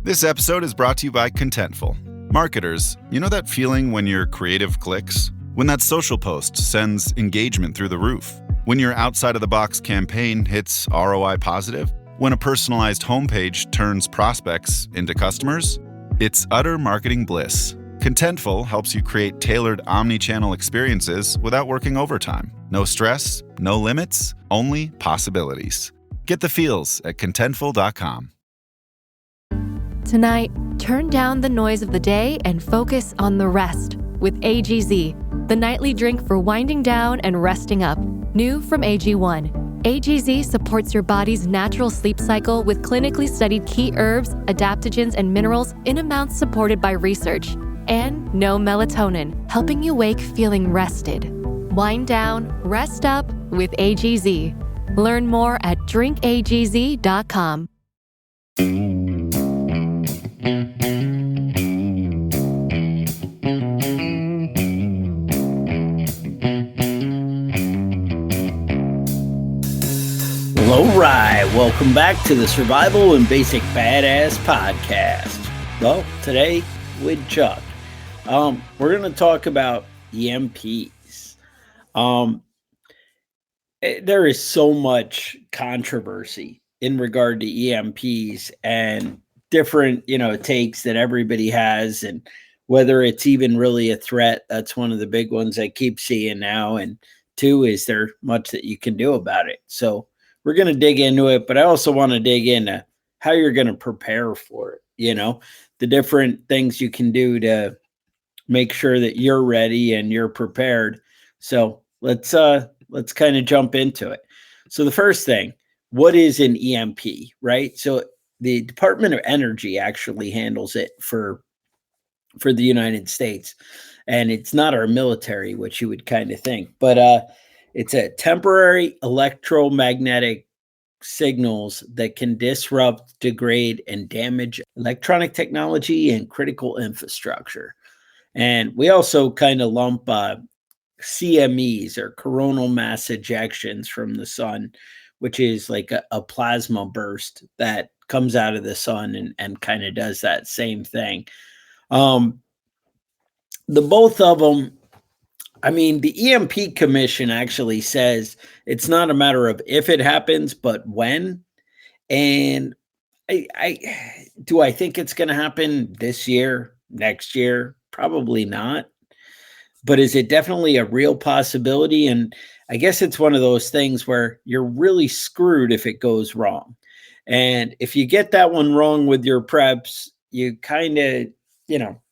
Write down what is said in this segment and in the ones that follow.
This episode is brought to you by Contentful. Marketers, you know that feeling when your creative clicks? When that social post sends engagement through the roof? When your outside-of-the-box campaign hits ROI positive? When a personalized homepage turns prospects into customers? It's utter marketing bliss. Contentful helps you create tailored omni-channel experiences without working overtime. No stress, no limits, only possibilities. Get the feels at contentful.com. Tonight, turn down the noise of the day and focus on the rest with AGZ, the nightly drink for winding down and resting up. New from AG1. AGZ supports your body's natural sleep cycle with clinically studied key herbs, adaptogens, and minerals in amounts supported by research. And no melatonin, helping you wake feeling rested. Wind down, rest up with AGZ. Learn more at drinkagz.com. Alright, welcome back to the Survival and Basic Badass Podcast. Well, today with Chuck, we're going to talk about EMPs. There is so much controversy in regard to EMPs and different, takes that everybody has, and whether it's even really a threat. That's one of the big ones I keep seeing now. And two, is there much that you can do about it? So we're going to dig into it, but I also want to dig into how you're going to prepare for it. The different things you can do to make sure that you're ready and you're prepared. So let's kind of jump into it. So the first thing, what is an EMP, right? So the Department of Energy actually handles it for the United States, and it's not our military, which you would kind of think, but it's a temporary electromagnetic signals that can disrupt, degrade, and damage electronic technology and critical infrastructure. And we also kind of lump CMEs, or coronal mass ejections from the sun, which is like a plasma burst that comes out of the sun and kind of does that same thing. The both of them, the EMP Commission actually says it's not a matter of if it happens, but when. And I think it's going to happen this year, next year? Probably not. But is it definitely a real possibility? And I guess it's one of those things where you're really screwed if it goes wrong. And if you get that one wrong with your preps, you kind of,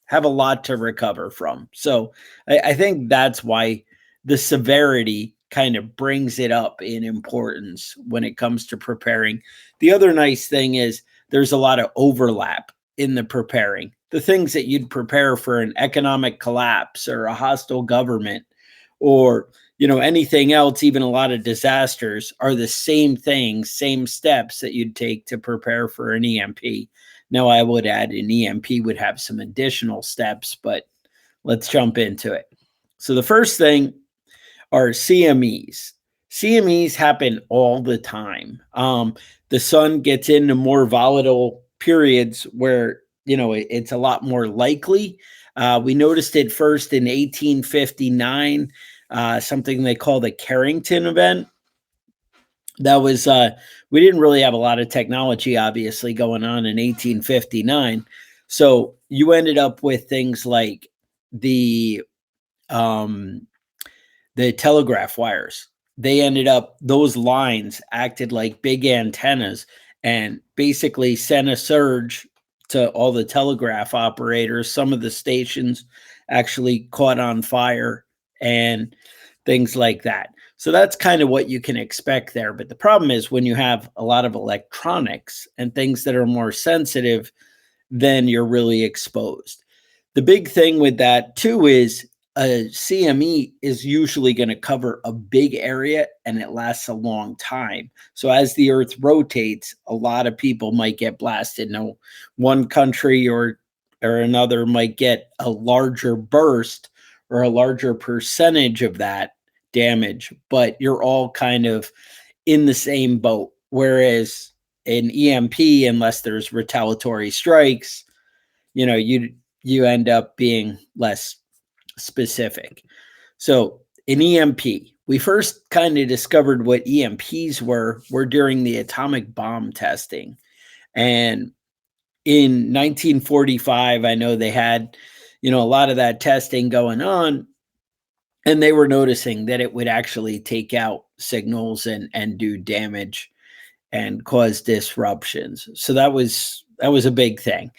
have a lot to recover from. So I think that's why the severity kind of brings it up in importance when it comes to preparing. The other nice thing is there's a lot of overlap in the preparing. The things that you'd prepare for an economic collapse or a hostile government or, anything else, even a lot of disasters, are the same things, same steps that you'd take to prepare for an EMP. Now, I would add an EMP would have some additional steps, but let's jump into it. So the first thing are CMEs. CMEs happen all the time. The sun gets into more volatile periods where, it's a lot more likely. We noticed it first in 1859, something they call the Carrington event. That was, we didn't really have a lot of technology, obviously, going on in 1859. So you ended up with things like the telegraph wires. They ended up, those lines acted like big antennas and basically sent a surge to all the telegraph operators. Some of the stations actually caught on fire and things like that. So that's kind of what you can expect there. But the problem is when you have a lot of electronics and things that are more sensitive, then you're really exposed. The big thing with that too is a CME is usually going to cover a big area and it lasts a long time. So as the earth rotates, a lot of people might get blasted. Now, one country or another might get a larger burst or a larger percentage of that damage, but you're all kind of in the same boat. Whereas an EMP, unless there's retaliatory strikes, you end up being less specific. So an EMP, we first kind of discovered what EMPs were during the atomic bomb testing. And in 1945, I know they had, a lot of that testing going on, and they were noticing that it would actually take out signals and do damage and cause disruptions. So that was a big thing.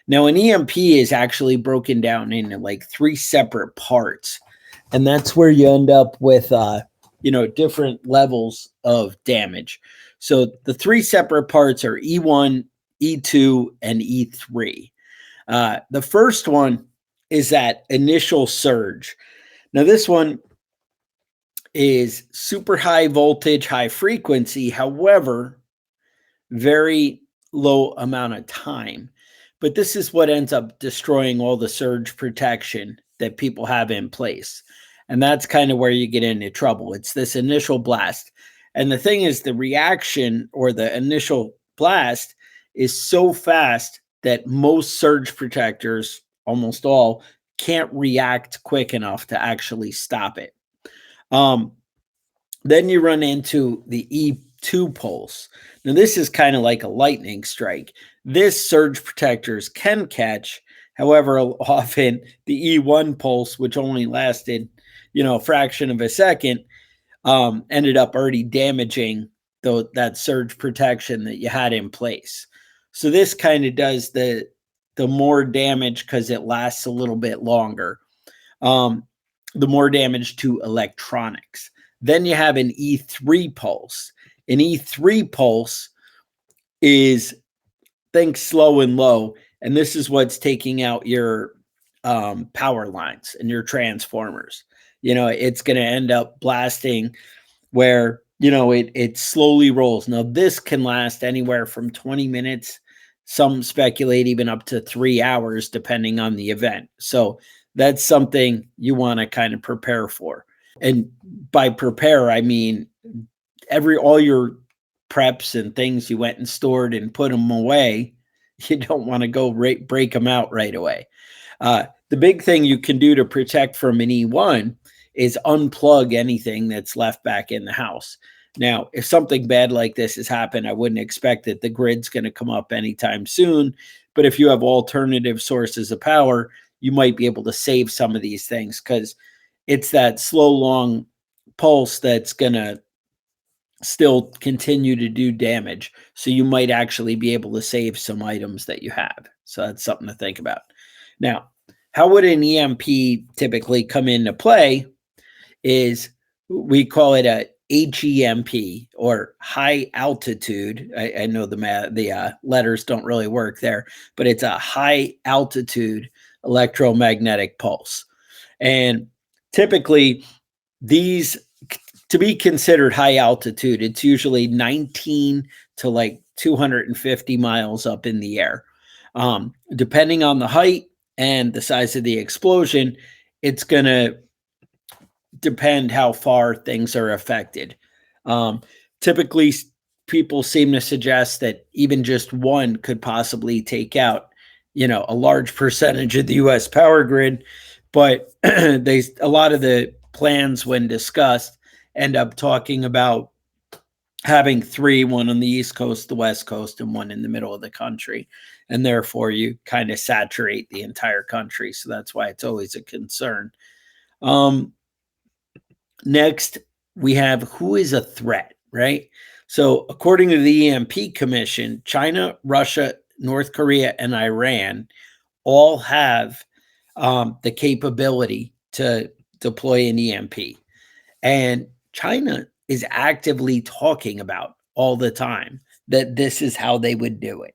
Now, an EMP is actually broken down into like 3 separate parts, and that's where you end up with different levels of damage. So the 3 separate parts are E1, E2, and E3. The first one is that initial surge. Now, this one is super high voltage, high frequency, however, very low amount of time. But this is what ends up destroying all the surge protection that people have in place. And that's kind of where you get into trouble. It's this initial blast. And the thing is, the reaction or the initial blast is so fast that most surge protectors, almost all, can't react quick enough to actually stop it. Then you run into the E2 pulse. Now, this is kind of like a lightning strike. This surge protectors can catch. However, often the E1 pulse, which only lasted, a fraction of a second, ended up already damaging that surge protection that you had in place. So this kind of does the more damage because it lasts a little bit longer. The more damage to electronics. Then you have an E3 pulse. An E3 pulse is, think slow and low, and this is what's taking out your power lines and your transformers. It's going to end up blasting where, it slowly rolls. Now, this can last anywhere from 20 minutes. Some speculate even up to 3 hours, depending on the event. So that's something you want to kind of prepare for. And by prepare, I mean all your preps and things you went and stored and put them away. You don't want to go break them out right away. The big thing you can do to protect from an E1 is unplug anything that's left back in the house. Now, if something bad like this has happened, I wouldn't expect that the grid's going to come up anytime soon. But if you have alternative sources of power, you might be able to save some of these things, because it's that slow, long pulse that's going to still continue to do damage. So you might actually be able to save some items that you have. So that's something to think about. Now, how would an EMP typically come into play is we call it a HEMP, or high altitude. I know the letters don't really work there, but it's a high altitude electromagnetic pulse. And typically these, to be considered high altitude, it's usually 19 to like 250 miles up in the air. Depending on the height and the size of the explosion, it's going to depend how far things are affected. Typically, people seem to suggest that even just one could possibly take out, a large percentage of the U.S. power grid. But a lot of the plans, when discussed, end up talking about having 3, one on the East Coast, the West Coast, and one in the middle of the country. And therefore, you kind of saturate the entire country. So that's why it's always a concern. Next, we have who is a threat, right? So according to the EMP Commission, China, Russia, North Korea, and Iran all have the capability to deploy an EMP. And China is actively talking about all the time that this is how they would do it.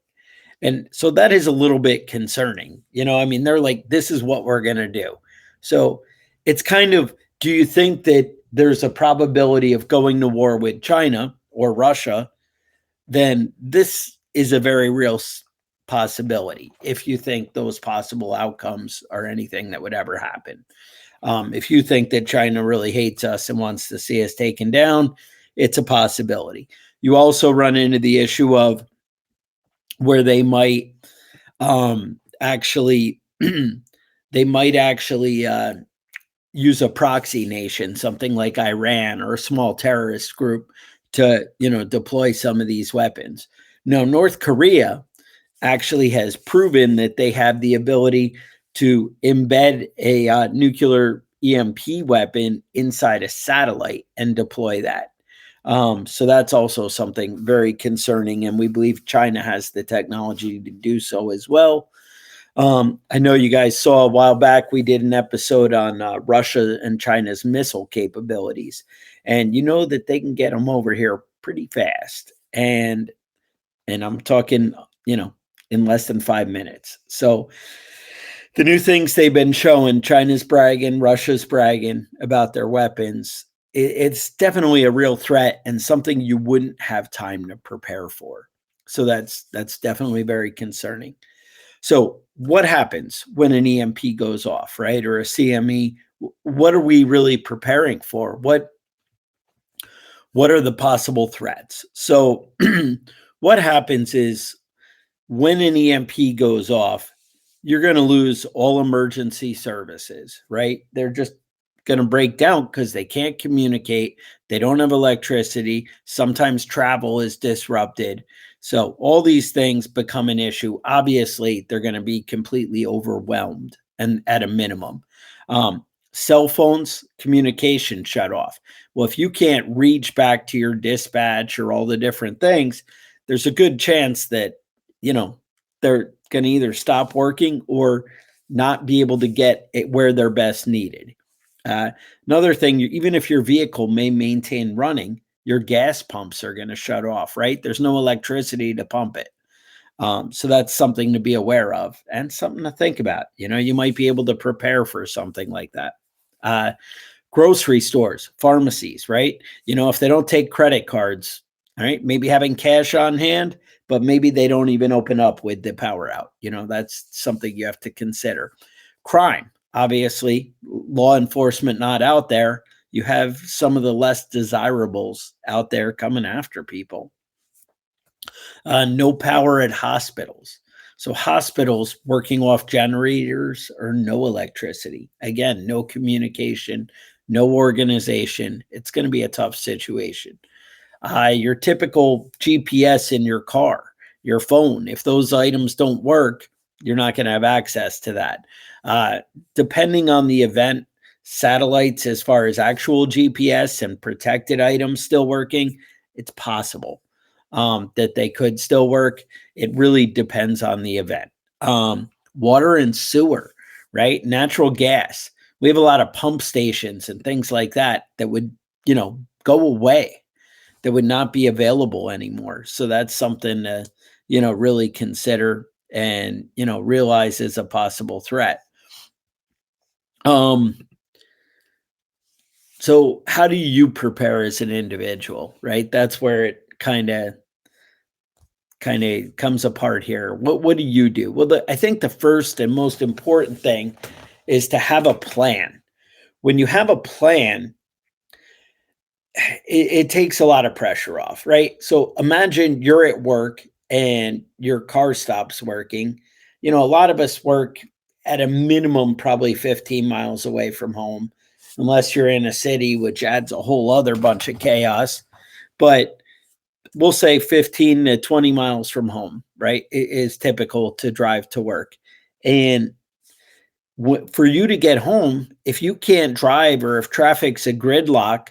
And so that is a little bit concerning. They're like, this is what we're going to do. So it's kind of, do you think that there's a probability of going to war with China or Russia? Then this is a very real possibility, if you think those possible outcomes are anything that would ever happen. If you think that China really hates us and wants to see us taken down, it's a possibility. You also run into the issue of where they might actually they might actually use a proxy nation, something like Iran or a small terrorist group, to deploy some of these weapons. Now, North Korea actually has proven that they have the ability to embed a nuclear EMP weapon inside a satellite and deploy that. So that's also something very concerning, and we believe China has the technology to do so as well. I know you guys saw a while back, we did an episode on Russia and China's missile capabilities. And you know that they can get them over here pretty fast. And I'm talking, in less than 5 minutes. So the new things they've been showing, China's bragging, Russia's bragging about their weapons. It's definitely a real threat and something you wouldn't have time to prepare for. So that's definitely very concerning. So what happens when an EMP goes off, right? Or a CME? What are we really preparing for? What are the possible threats? So what happens is when an EMP goes off, you're going to lose all emergency services, right? They're just going to break down because they can't communicate. They don't have electricity. Sometimes travel is disrupted. So all these things become an issue. Obviously, they're going to be completely overwhelmed, and at a minimum. Cell phones, communication shut off. Well, if you can't reach back to your dispatch or all the different things, there's a good chance that, they're going to either stop working or not be able to get it where they're best needed. Another thing, even if your vehicle may maintain running, your gas pumps are going to shut off, right? There's no electricity to pump it. So that's something to be aware of and something to think about. You might be able to prepare for something like that. Grocery stores, pharmacies, right? If they don't take credit cards, all right, maybe having cash on hand, but maybe they don't even open up with the power out. That's something you have to consider. Crime, obviously, law enforcement not out there. You have some of the less desirables out there coming after people. No power at hospitals. So hospitals working off generators or no electricity. Again, no communication, no organization. It's going to be a tough situation. Your typical GPS in your car, your phone, if those items don't work, you're not going to have access to that. Depending on the event, satellites, as far as actual GPS and protected items still working, it's possible that they could still work. It really depends on the event. Water and sewer, right? Natural gas. We have a lot of pump stations and things like that would, go away, that would not be available anymore. So that's something to, really consider and, realize is a possible threat. So how do you prepare as an individual, right? That's where it kind of comes apart here. What do you do? Well, I think the first and most important thing is to have a plan. When you have a plan, it takes a lot of pressure off, right? So imagine you're at work and your car stops working. A lot of us work at a minimum probably 15 miles away from home, unless you're in a city, which adds a whole other bunch of chaos. But we'll say 15 to 20 miles from home, right? It is typical to drive to work. And for you to get home, if you can't drive or if traffic's a gridlock,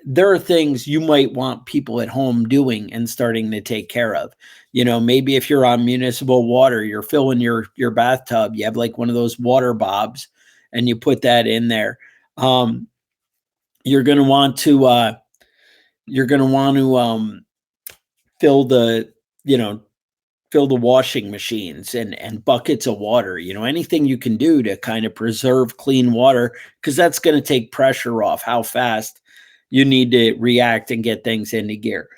there are things you might want people at home doing and starting to take care of. Maybe if you're on municipal water, you're filling your bathtub, you have like one of those water bobs and you put that in there. You're going to want to fill the washing machines and buckets of water, anything you can do to kind of preserve clean water, because that's going to take pressure off how fast you need to react and get things into gear.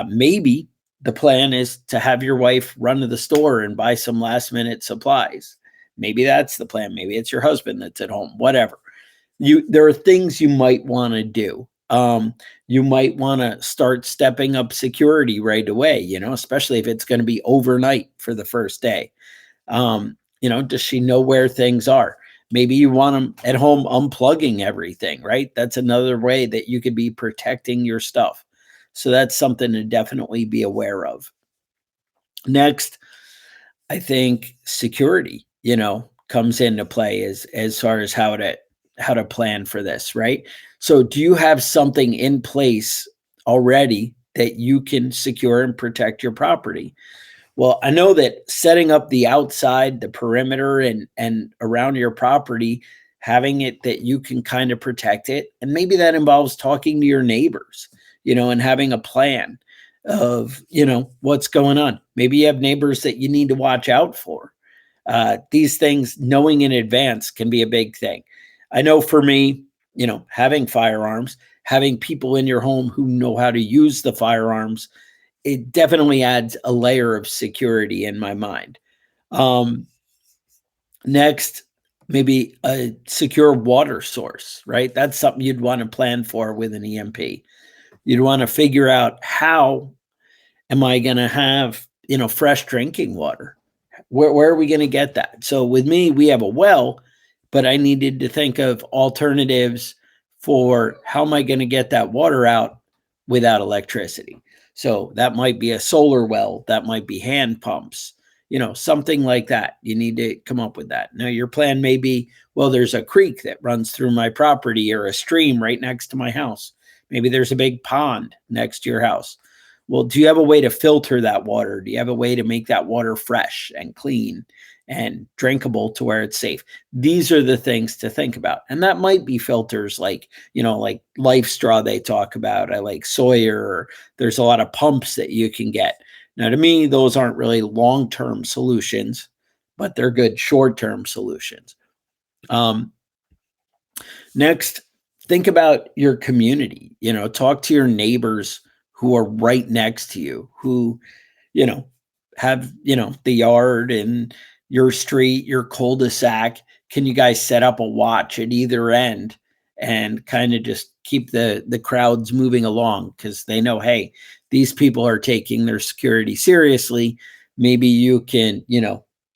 Maybe the plan is to have your wife run to the store and buy some last minute supplies. Maybe that's the plan. Maybe it's your husband that's at home, whatever. There are things you might want to do You might want to start stepping up security right away, especially if it's going to be overnight for the first day. Does she know where things are? Maybe you want them at home unplugging everything, right? That's another way that you could be protecting your stuff. So that's something to definitely be aware of. Next, I think security, comes into play as far as how to plan for this, right? So do you have something in place already that you can secure and protect your property? Well, I know that setting up the outside, the perimeter and around your property, having it that you can kind of protect it, and maybe that involves talking to your neighbors, and having a plan of, what's going on. Maybe you have neighbors that you need to watch out for. These things, knowing in advance, can be a big thing. I know for me, having firearms, having people in your home who know how to use the firearms, it definitely adds a layer of security in my mind. Um, Next, maybe a secure water source, right? That's something you'd want to plan for with an EMP. You'd want to figure out, how am I going to have, fresh drinking water? Where are we going to get that? So with me, we have a well, but I needed to think of alternatives for how am I going to get that water out without electricity. So that might be a solar well, that might be hand pumps, something like that. You need to come up with that. Now, your plan may be, well, there's a creek that runs through my property or a stream right next to my house. Maybe there's a big pond next to your house. Well, do you have a way to filter that water? Do you have a way to make that water fresh and clean and drinkable to where it's safe? These are the things to think about. And that might be filters like, like Life Straw they talk about. I like Sawyer. Or there's a lot of pumps that you can get. Now, to me, those aren't really long-term solutions, but they're good short-term solutions. Next, think about your community. Talk to your neighbors who are right next to you, who, have, the yard and your street, your cul-de-sac. Can you guys set up a watch at either end and kind of just keep the crowds moving along? Because they know, hey, these people are taking their security seriously. Maybe you can,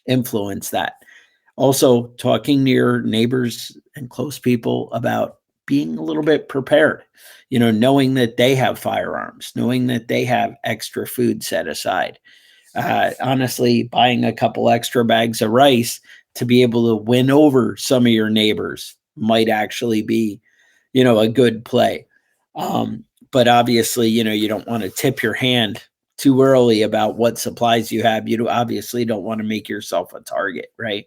influence that. Also, talking to your neighbors and close people about being a little bit prepared, knowing that they have firearms, knowing that they have extra food set aside. Honestly, buying a couple extra bags of rice to be able to win over some of your neighbors might actually be, a good play. But obviously, you don't want to tip your hand too early about what supplies you have. You obviously don't want to make yourself a target, right?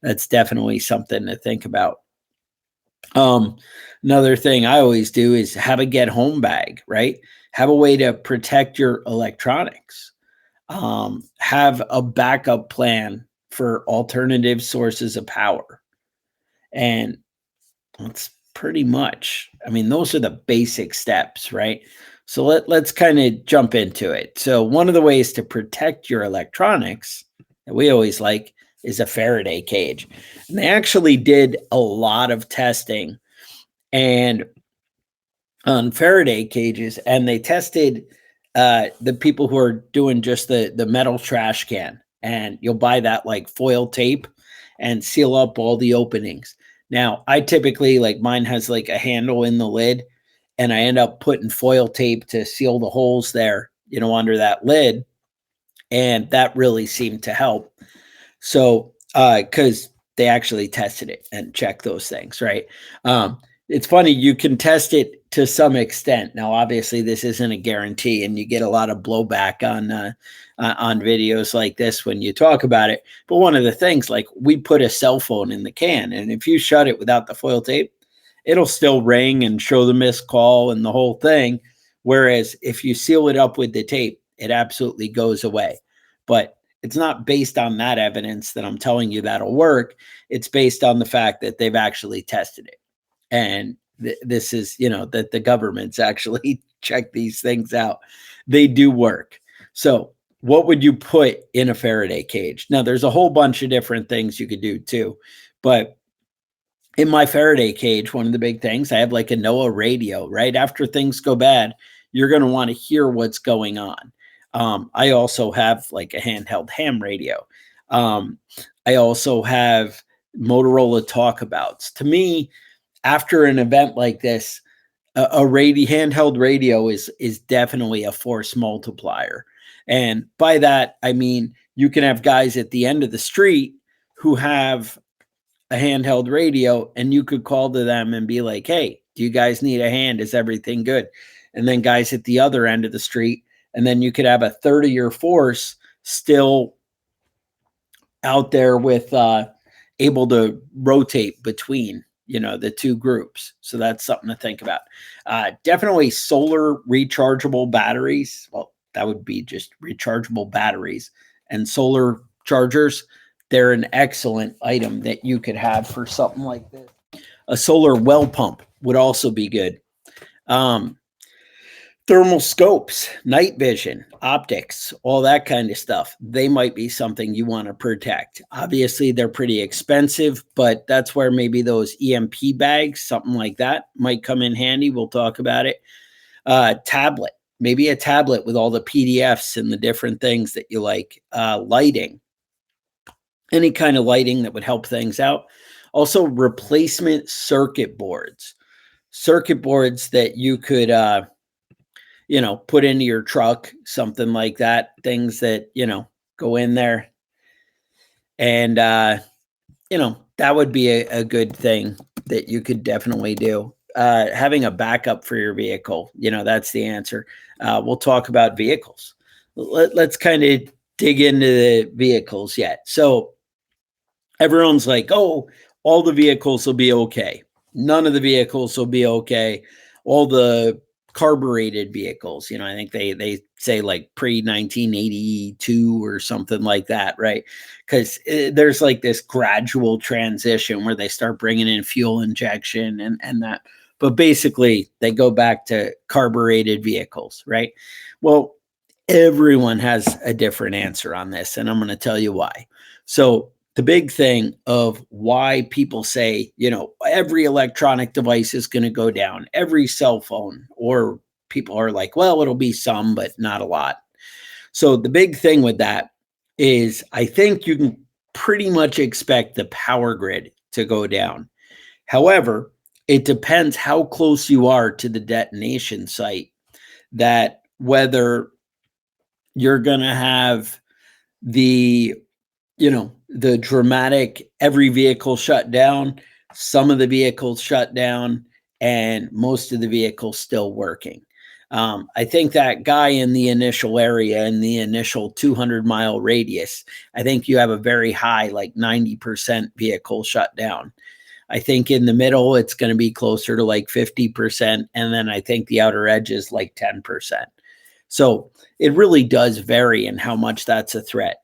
That's definitely something to think about. Another thing I always do is have a get home bag, right? Have a way to protect your electronics. Have a backup plan for alternative sources of power. And that's pretty much, those are the basic steps, right? So let's kind of jump into it. So one of the ways to protect your electronics that we always like is a Faraday cage. And they actually did a lot of testing and on Faraday cages, and they tested the people who are doing just the metal trash can, and you'll buy that like foil tape and seal up all the openings. Now, I typically, like, mine has like a handle in the lid, and I end up putting foil tape to seal the holes there, under that lid, and that really seemed to help. So, because they actually tested it and checked those things, right? It's funny, you can test it to some extent. Now, obviously, this isn't a guarantee, and you get a lot of blowback on videos like this when you talk about it. But one of the things, like, we put a cell phone in the can, and if you shut it without the foil tape, it'll still ring and show the missed call and the whole thing. Whereas if you seal it up with the tape, it absolutely goes away. But it's not based on that evidence that I'm telling you that'll work. It's based on the fact that they've actually tested it. And this is, that the government's actually checked these things out. They do work. So what would you put in a Faraday cage? Now, there's a whole bunch of different things you could do too, but in my Faraday cage, one of the big things, I have like a NOAA radio. Right after things go bad, you're going to want to hear what's going on. I also have like a handheld ham radio. Um, I also have Motorola talkabouts. To me, after an event like this, a radio handheld radio is definitely a force multiplier. And by that, I mean you can have guys at the end of the street who have a handheld radio, and you could call to them and be like, "Hey, do you guys need a hand? Is everything good?" And then guys at the other end of the street, and then you could have a third of your force still out there with able to rotate between the two groups. So that's something to think about. Definitely solar rechargeable batteries. Well, that would be just rechargeable batteries and solar chargers. They're an excellent item that you could have for something like this. A solar well pump would also be good. Um, Thermal scopes, night vision, optics, all that kind of stuff. They might be something you want to protect. Obviously, they're pretty expensive, but that's where maybe those EMP bags, something like that, might come in handy. We'll talk about it. Tablet, maybe a tablet with all the PDFs and the different things that you like. Lighting, any kind of lighting that would help things out. Also, replacement circuit boards that you could put into your truck, something like that, things that, go in there. And, that would be a good thing that you could definitely do. Having a backup for your vehicle, that's the answer. We'll talk about vehicles. Let's kind of dig into the vehicles yet. So everyone's like, oh, all the vehicles will be okay. None of the vehicles will be okay. All the carbureted vehicles, I think they say like pre 1982 or something like that, right? Because there's like this gradual transition where they start bringing in fuel injection and that, but basically they go back to carbureted vehicles, right? Well, everyone has a different answer on this, and I'm going to tell you why. So the big thing of why people say, every electronic device is going to go down, every cell phone, or people are like, well, it'll be some, but not a lot. So the big thing with that is I think you can pretty much expect the power grid to go down. However, it depends how close you are to the detonation site, that whether you're going to have the dramatic, every vehicle shut down, some of the vehicles shut down, and most of the vehicles still working. I think that guy in the initial area, in the initial 200-mile radius, I think you have a very high, like 90% vehicle shut down. I think in the middle, it's going to be closer to like 50%. And then I think the outer edge is like 10%. So it really does vary in how much that's a threat.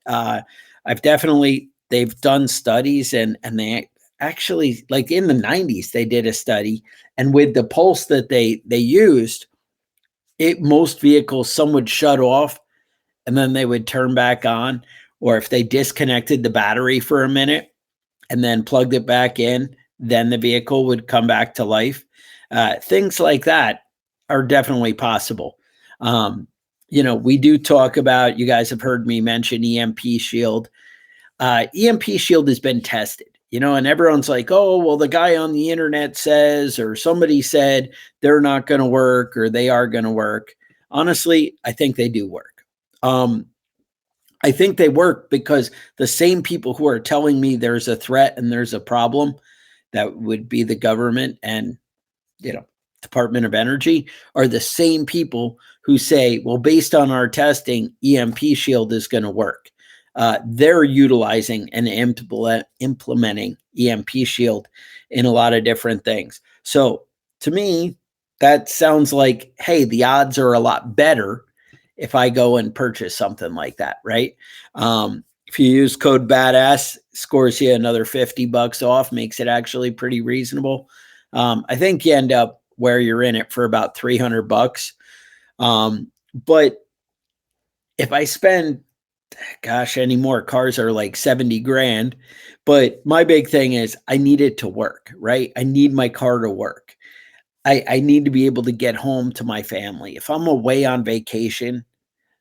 They've done studies and they actually, like in the 90s, they did a study, and with the pulse that they used, most vehicles, some would shut off and then they would turn back on, or if they disconnected the battery for a minute and then plugged it back in, then the vehicle would come back to life. Things like that are definitely possible. We do talk about, you guys have heard me mention EMP shield. EMP shield has been tested, and everyone's like, oh, well, the guy on the internet says, or somebody said they're not going to work, or they are going to work. Honestly, I think they do work. I think they work because the same people who are telling me there's a threat and there's a problem, that would be the government and, Department of Energy, are the same people who say, well, based on our testing, EMP shield is going to work. They're utilizing and implementing EMP shield in a lot of different things. So to me, that sounds like, hey, the odds are a lot better if I go and purchase something like that, right? If you use code BADASS, scores you another $50 off, makes it actually pretty reasonable. I think you end up where you're in it for about $300. But if I spend Gosh, anymore cars are like 70 grand. But my big thing is I need it to work, right? I need my car to work. I need to be able to get home to my family. If I'm away on vacation,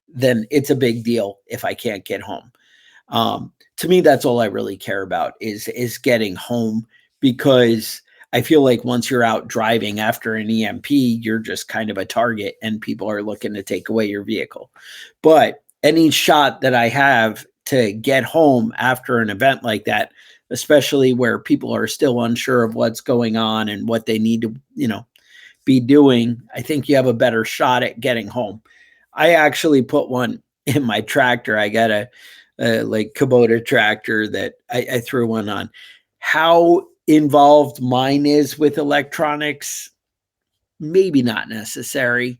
then it's a big deal if I can't get home. To me, that's all I really care about is getting home, because I feel like once you're out driving after an EMP, you're just kind of a target and people are looking to take away your vehicle. But any shot that I have to get home after an event like that, especially where people are still unsure of what's going on and what they need to, be doing, I think you have a better shot at getting home. I actually put one in my tractor. I got a like Kubota tractor that I threw one on. How involved mine is with electronics, maybe not necessary,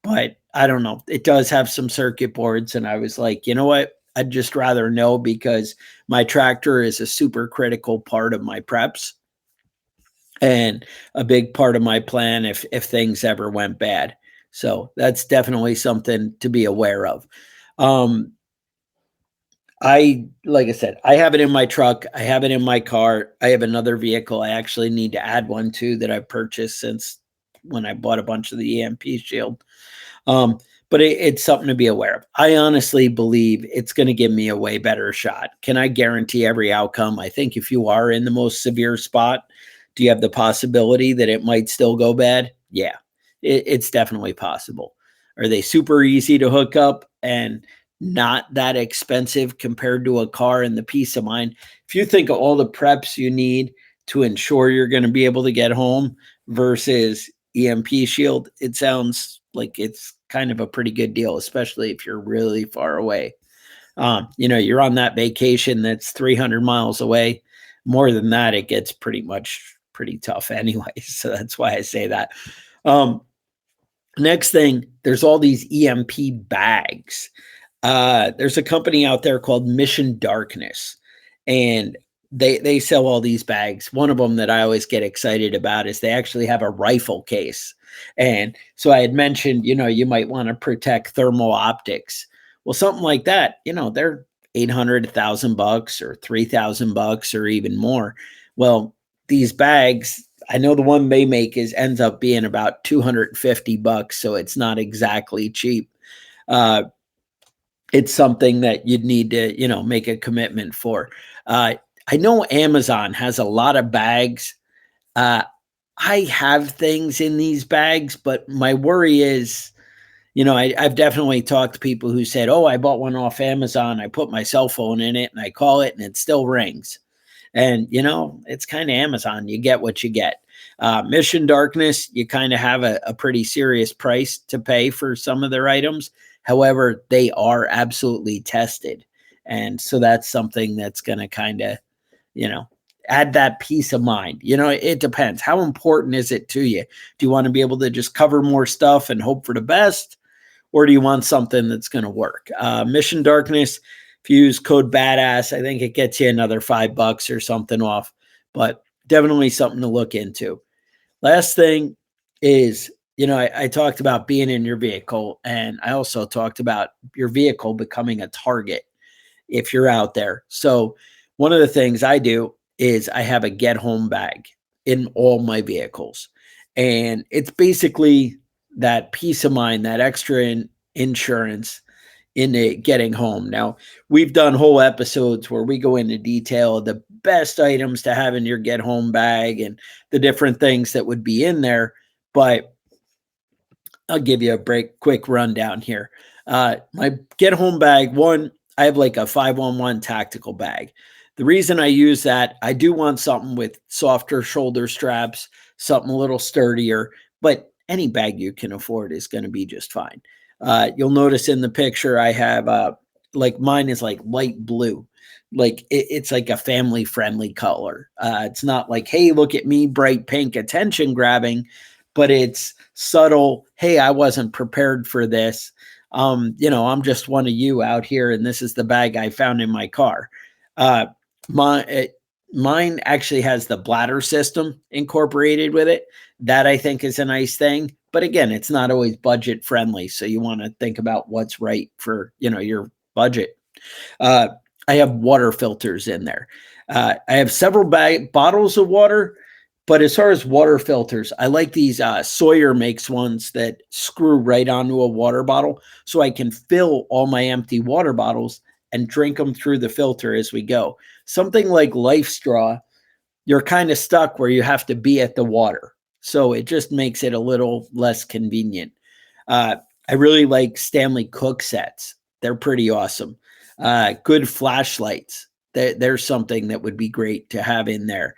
but I don't know. It does have some circuit boards, and I was like, you know what? I'd just rather know, because my tractor is a super critical part of my preps and a big part of my plan if things ever went bad. So that's definitely something to be aware of. Um, I like I said, I have it in my truck. I have it in my car. I have another vehicle I actually need to add one to that I've purchased since when I bought a bunch of the EMP shield. Um, but it's something to be aware of. I honestly believe it's going to give me a way better shot. Can I guarantee every outcome? I think if you are in the most severe spot, do you have the possibility that it might still go bad? Yeah, it's definitely possible. Are they super easy to hook up and not that expensive compared to a car and the peace of mind? If you think of all the preps you need to ensure you're going to be able to get home versus EMP shield, it sounds like it's kind of a pretty good deal, especially if you're really far away. You're on that vacation that's 300 miles away. More than that, it gets pretty tough anyway. So that's why I say that. Um, Next thing, there's all these EMP bags. There's a company out there called Mission Darkness, and they sell all these bags. One of them that I always get excited about is they actually have a rifle case. And so I had mentioned, you might want to protect thermal optics. Well, something like that, they're 800, $1,000 or $3,000 or even more. Well, these bags, I know the one they make ends up being about $250, so it's not exactly cheap. Uh, it's something that you'd need to, make a commitment for. I know Amazon has a lot of bags. Uh, I have things in these bags, but my worry is, I've definitely talked to people who said, "Oh, I bought one off Amazon. I put my cell phone in it and I call it and it still rings." And, it's kind of Amazon. You get what you get. Mission Darkness, you kind of have a pretty serious price to pay for some of their items. However, they are absolutely tested. And so that's something that's going to kind of, you know, add that peace of mind. It depends. How important is it to you? Do you want to be able to just cover more stuff and hope for the best? Or do you want something that's going to work? Mission Darkness, if you use code BADASS, I think it gets you another $5 or something off, but definitely something to look into. Last thing is, I talked about being in your vehicle, and I also talked about your vehicle becoming a target if you're out there. So one of the things I do is I have a get home bag in all my vehicles. And it's basically that peace of mind, that extra insurance in it getting home. Now, we've done whole episodes where we go into detail of the best items to have in your get home bag and the different things that would be in there. But I'll give you a quick rundown here. My get home bag, one, I have like a 511 tactical bag. The reason I use that, I do want something with softer shoulder straps, something a little sturdier, but any bag you can afford is going to be just fine. You'll notice in the picture I have like mine is like light blue. Like it's like a family friendly color. It's not like, hey, look at me, bright pink, attention grabbing, but it's subtle. Hey, I wasn't prepared for this. I'm just one of you out here, and this is the bag I found in my car. Uh, Mine actually has the bladder system incorporated with it. That I think is a nice thing. But again, it's not always budget friendly. So you want to think about what's right for, your budget. Uh, I have water filters in there. I have several bottles of water, but as far as water filters, I like these Sawyer makes ones that screw right onto a water bottle so I can fill all my empty water bottles and drink them through the filter as we go. Something like Life Straw, you're kind of stuck where you have to be at the water. So it just makes it a little less convenient. Uh, I really like Stanley Cook sets. They're pretty awesome. Good flashlights. There's something that would be great to have in there.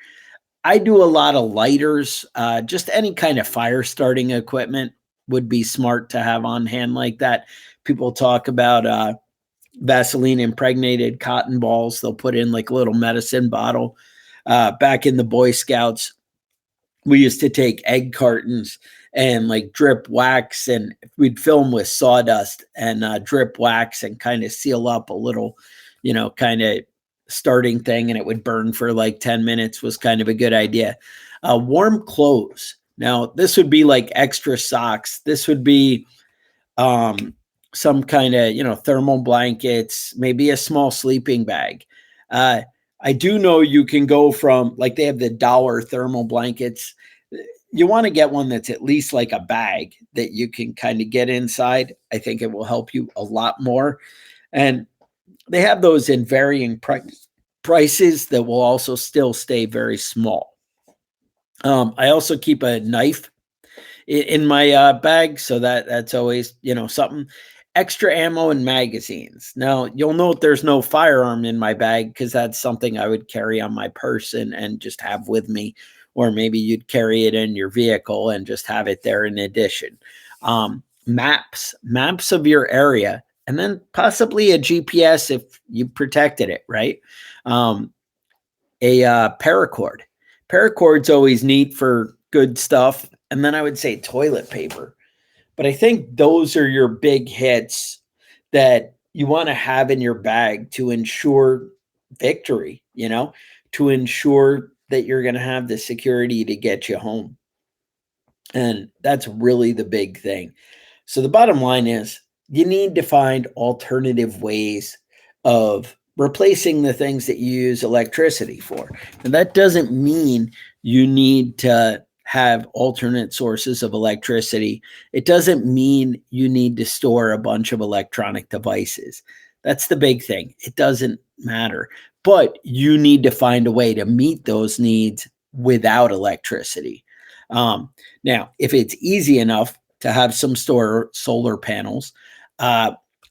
I do a lot of lighters. Just any kind of fire starting equipment would be smart to have on hand like that. People talk about Vaseline impregnated cotton balls. They'll put in like a little medicine bottle. Back in the Boy Scouts, we used to take egg cartons and like drip wax, and we'd fill them with sawdust and drip wax and kind of seal up a little, kind of starting thing, and it would burn for like 10 minutes was kind of a good idea. Warm clothes. Now, this would be like extra socks. This would be some kind of, thermal blankets, maybe a small sleeping bag. I do know you can go from like they have the dollar thermal blankets. You want to get one that's at least like a bag that you can kind of get inside. I think it will help you a lot more. And they have those in varying prices that will also still stay very small. I also keep a knife in my bag, so that's always something. Extra ammo and magazines. Now you'll note there's no firearm in my bag because that's something I would carry on my person and just have with me, or maybe you'd carry it in your vehicle and just have it there in addition. Maps of your area, and then possibly a GPS if you protected it, right? A paracord. Paracord's always neat for good stuff. And then I would say toilet paper. But I think those are your big hits that you want to have in your bag to ensure victory, to ensure that you're going to have the security to get you home. And that's really the big thing. So the bottom line is you need to find alternative ways of replacing the things that you use electricity for. And that doesn't mean you need to have alternate sources of electricity. It doesn't mean you need to store a bunch of electronic devices. That's the big thing. It doesn't matter. But you need to find a way to meet those needs without electricity. Now, if it's easy enough to have some solar panels,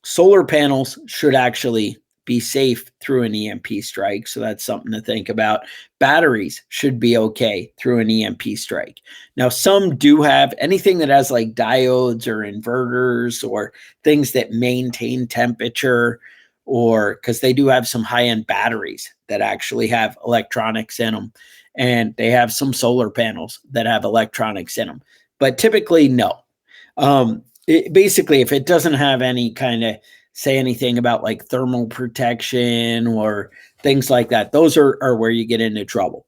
solar panels should actually be safe through an EMP strike. So that's something to think about. Batteries should be okay through an EMP strike. Now, some do have anything that has like diodes or inverters or things that maintain temperature, or because they do have some high-end batteries that actually have electronics in them. And they have some solar panels that have electronics in them. But typically, no. Basically, if it doesn't have any kind of say anything about like thermal protection or things like that, those are where you get into trouble.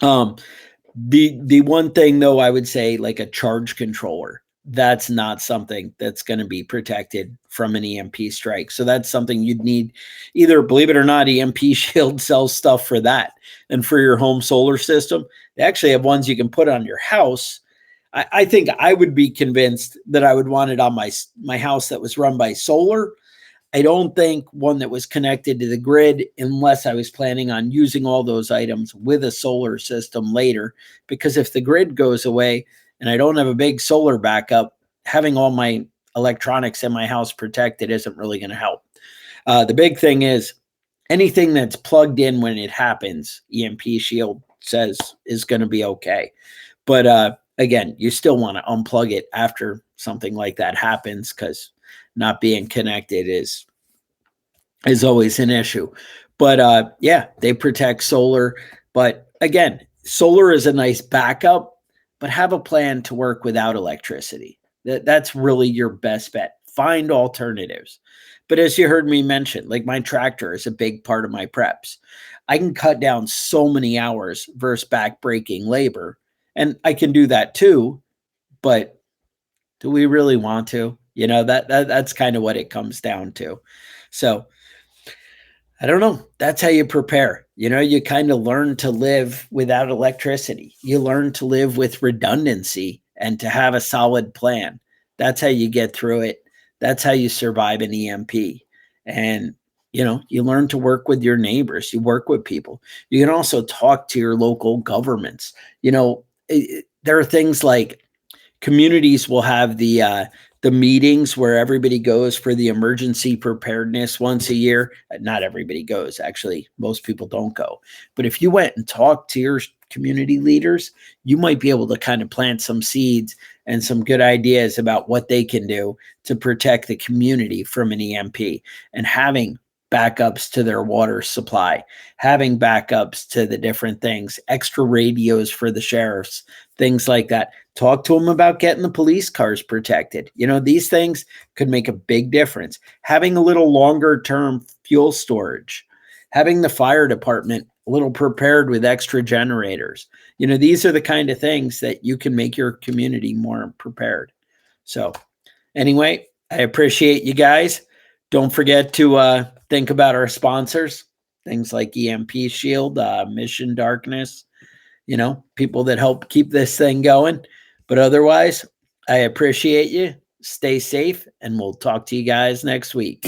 The one thing though, I would say like a charge controller, that's not something that's going to be protected from an EMP strike. So that's something you'd need either, believe it or not, EMP Shield sells stuff for that. And for your home solar system, they actually have ones you can put on your house. I think I would be convinced that I would want it on my house that was run by solar. I don't think one that was connected to the grid unless I was planning on using all those items with a solar system later. Because if the grid goes away and I don't have a big solar backup, having all my electronics in my house protected isn't really going to help. The big thing is anything that's plugged in when it happens, EMP Shield says is going to be okay. But again, you still want to unplug it after something like that happens, because not being connected is always an issue. But yeah, they protect solar. But again, solar is a nice backup, but have a plan to work without electricity. That's really your best bet. Find alternatives. But as you heard me mention, like my tractor is a big part of my preps. I can cut down so many hours versus back-breaking labor. And I can do that too, but do we really want to? That's kind of what it comes down to. So I don't know. That's how you prepare. You kind of learn to live without electricity. You learn to live with redundancy and to have a solid plan. That's how you get through it. That's how you survive an EMP. And, you learn to work with your neighbors. You work with people. You can also talk to your local governments. There are things like communities will have the meetings where everybody goes for the emergency preparedness once a year. Not everybody goes, actually. Most people don't go. But if you went and talked to your community leaders, you might be able to kind of plant some seeds and some good ideas about what they can do to protect the community from an EMP, and having backups to their water supply, having backups to the different things, extra radios for the sheriffs, things like that. Talk to them about getting the police cars protected. These things could make a big difference. Having a little longer term fuel storage, having the fire department a little prepared with extra generators. These are the kind of things that you can make your community more prepared. So anyway, I appreciate you guys. Don't forget to think about our sponsors, things like EMP Shield, Mission Darkness, people that help keep this thing going. But otherwise, I appreciate you. Stay safe, and we'll talk to you guys next week.